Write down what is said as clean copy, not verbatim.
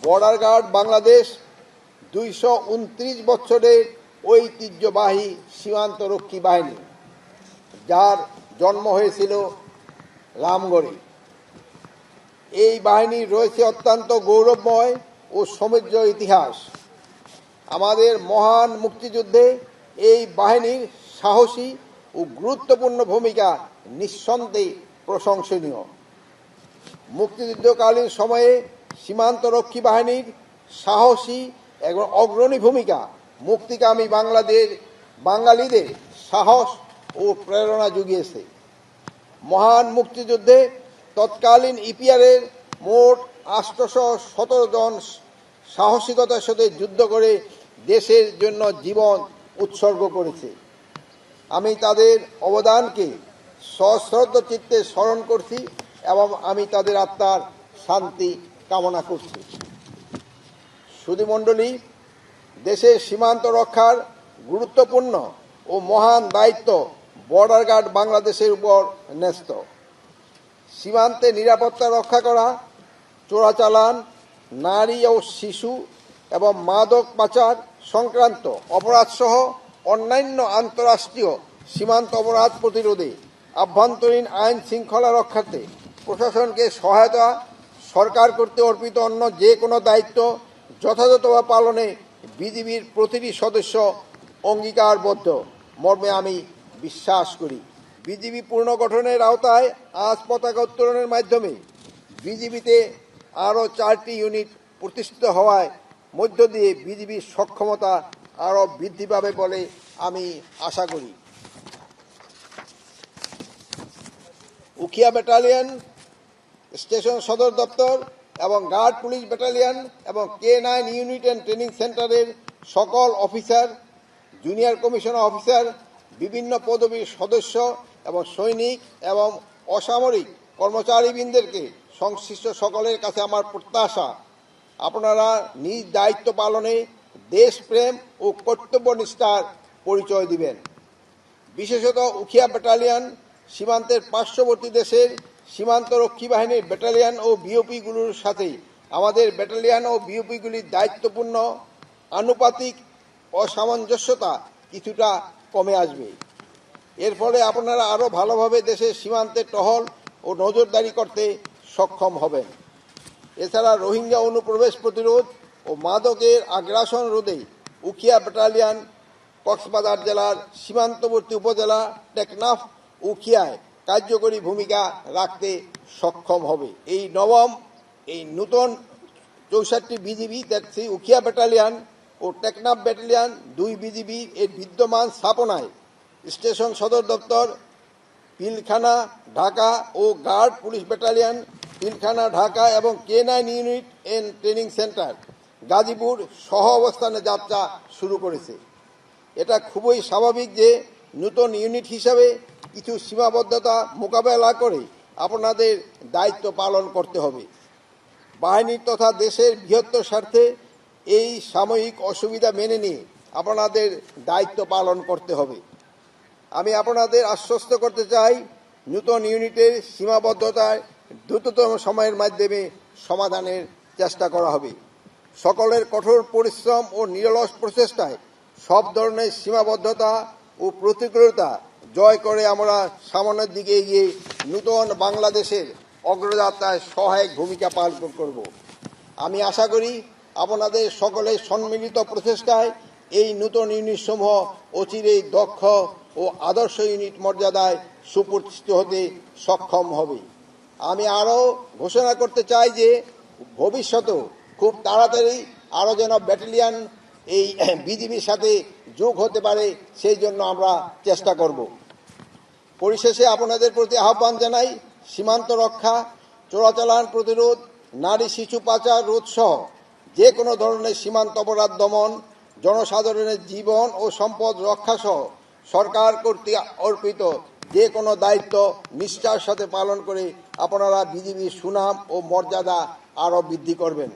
Border guard Bangladesh 229 বছরের ঐতিহ্যবাহী সীমান্তরক্ষী বাহিনী, যার জন্ম হয়েছিল রামগড়ে। এই বাহিনীর রয়েছে অত্যন্ত গৌরবময় ও সমৃদ্ধ ইতিহাস। আমাদের মহান মুক্তিযুদ্ধে এই বাহিনীর সাহসী ও গুরুত্বপূর্ণ ভূমিকা নিঃসন্দেহে প্রশংসনীয়। মুক্তিযুদ্ধকালীন সময়ে সীমান্তরক্ষী বাহিনীর সাহসী এবং অগ্রণী ভূমিকা মুক্তিকামী বাঙালিদের সাহস ও প্রেরণা জুগিয়েছে। মহান মুক্তিযুদ্ধে তৎকালীন ইপিআরের মোট 817 জন সাহসিকতার সাথে যুদ্ধ করে দেশের জন্য জীবন উৎসর্গ করেছে। আমি তাদের অবদানকে সশ্রদ্ধ চিত্তে স্মরণ করছি এবং আমি তাদের আত্মার শান্তি কামনা করছি। সুধীমণ্ডলী, দেশের সীমান্ত রক্ষার গুরুত্বপূর্ণ ও মহান দায়িত্ব বর্ডার গার্ড বাংলাদেশের উপর ন্যস্ত। সীমান্তে নিরাপত্তা রক্ষা করা, চোরাচালান, নারী ও শিশু এবং মাদক পাচার সংক্রান্ত অপরাধসহ অন্যান্য আন্তঃরাষ্ট্রীয় সীমান্ত অপরাধ প্রতিরোধে আভ্যন্তরীণ আইন শৃঙ্খলা রক্ষার্থে প্রশাসনকে সহায়তা, সরকার কর্তৃক অর্পিত অন্য যে কোনো দায়িত্ব যথাযথভাবে পালনে বিজিবির প্রতিটি সদস্য অঙ্গীকারবদ্ধ মর্মে আমি বিশ্বাস করি। বিজিবি পুনর্গঠনের আওতায় আজ পতাকা উত্তোলনের মাধ্যমে বিজিবিতে আরও 4টি ইউনিট প্রতিষ্ঠিত হওয়ায় মধ্য দিয়ে বিজিবির সক্ষমতা আরও বৃদ্ধি পাবে বলে আমি আশা করি। উখিয়া ব্যাটালিয়ন, স্টেশন সদর দপ্তর এবং গার্ড পুলিশ ব্যাটালিয়ন এবং K9 ইউনিট অ্যান্ড ট্রেনিং সেন্টারের সকল অফিসার, জুনিয়র কমিশনার অফিসার, বিভিন্ন পদবীর সদস্য এবং সৈনিক এবং অসামরিক কর্মচারীবৃন্দকে সংশ্লিষ্ট সকলের কাছে আমার প্রত্যাশা, আপনারা নিজ দায়িত্ব পালনে দেশপ্রেম ও কর্তব্যনিষ্ঠার পরিচয় দিবেন। বিশেষত উখিয়া ব্যাটালিয়ন সীমান্তের পার্শ্ববর্তী দেশের সীমান্তরক্ষী বাহিনীর ব্যাটালিয়ন ও বিওপিগুলোর সাথে আমাদের ব্যাটালিয়ন ও বিওপিগুলির দায়িত্বপূর্ণ আনুপাতিক অসামঞ্জস্যতা কিছুটা কমে আসবে। এর ফলে আপনারা আরও ভালোভাবে দেশের সীমান্তে টহল ও নজরদারি করতে সক্ষম হবেন। এছাড়া রোহিঙ্গা অনুপ্রবেশ প্রতিরোধ ও মাদকের আগ্রাসন রোধে উখিয়া ব্যাটালিয়ন কক্সবাজার জেলার সীমান্তবর্তী উপজেলা টেকনাফ উখিয়ায় কার্যকরী ভূমিকা রাখতে সক্ষম হবে। এই নূতন 64 বিজিবি উখিয়া ব্যাটালিয়ন ও টেকনাফ ব্যাটালিয়ন 2 বিজিবি এর বিদ্যমান স্থাপনায় স্টেশন সদর দপ্তর পিলখানা ঢাকা ও guard police battalion Pilkhana Dhaka এবং K9 unit and training centre Gazipur সহ অবস্থানে যাত্রা শুরু করেছে। এটা খুবই স্বাভাবিক যে নতুন ইউনিট হিসাবে কিছু সীমাবদ্ধতা মোকাবেলা করে আপনাদের দায়িত্ব পালন করতে হবে। বাহিনীর তথা দেশের বৃহত্তর স্বার্থে এই সাময়িক অসুবিধা মেনে নিয়ে আপনাদের দায়িত্ব পালন করতে হবে। আমি আপনাদের আশ্বস্ত করতে চাই, নতুন ইউনিটের সীমাবদ্ধতায় দ্রুততম সময়ের মাধ্যমে সমাধানের চেষ্টা করা হবে। সকলের কঠোর পরিশ্রম ও নিরলস প্রচেষ্টায় সব ধরনের সীমাবদ্ধতা ও প্রতিকূলতা জয় করে আমরা সামনের দিকে এগিয়ে নতুন বাংলাদেশের অগ্রযাত্রায় সহায়ক ভূমিকা পালন করব। আমি আশা করি আপনাদের সকলের সম্মিলিত প্রচেষ্টায় এই নতুন ইউনিটসমূহ অচিরেই দক্ষ ও আদর্শ ইউনিট মর্যাদায় সুপ্রতিষ্ঠিত হতে সক্ষম হবে। আমি আরও ঘোষণা করতে চাই যে ভবিষ্যতেও খুব তাড়াতাড়ি আরও যেন ব্যাটালিয়ন এই বিজিবির সাথে যোগ হতে পারে, সেই জন্য আমরা চেষ্টা করব। পরিশেষে আপনাদের প্রতি আহ্বান জানাই, সীমান্ত রক্ষা, চোরাচালান প্রতিরোধ, নারী শিশু পাচার রোধ সহ যে কোনো ধরনের সীমান্ত অপরাধ দমন, জনসাধারণের জীবন ও সম্পদ রক্ষা সহ সরকার কর্তৃক অর্পিত যে কোনো দায়িত্ব নিষ্ঠার সাথে পালন করে আপনারা বিজিবির সুনাম ও মর্যাদা আরও বৃদ্ধি করবেন।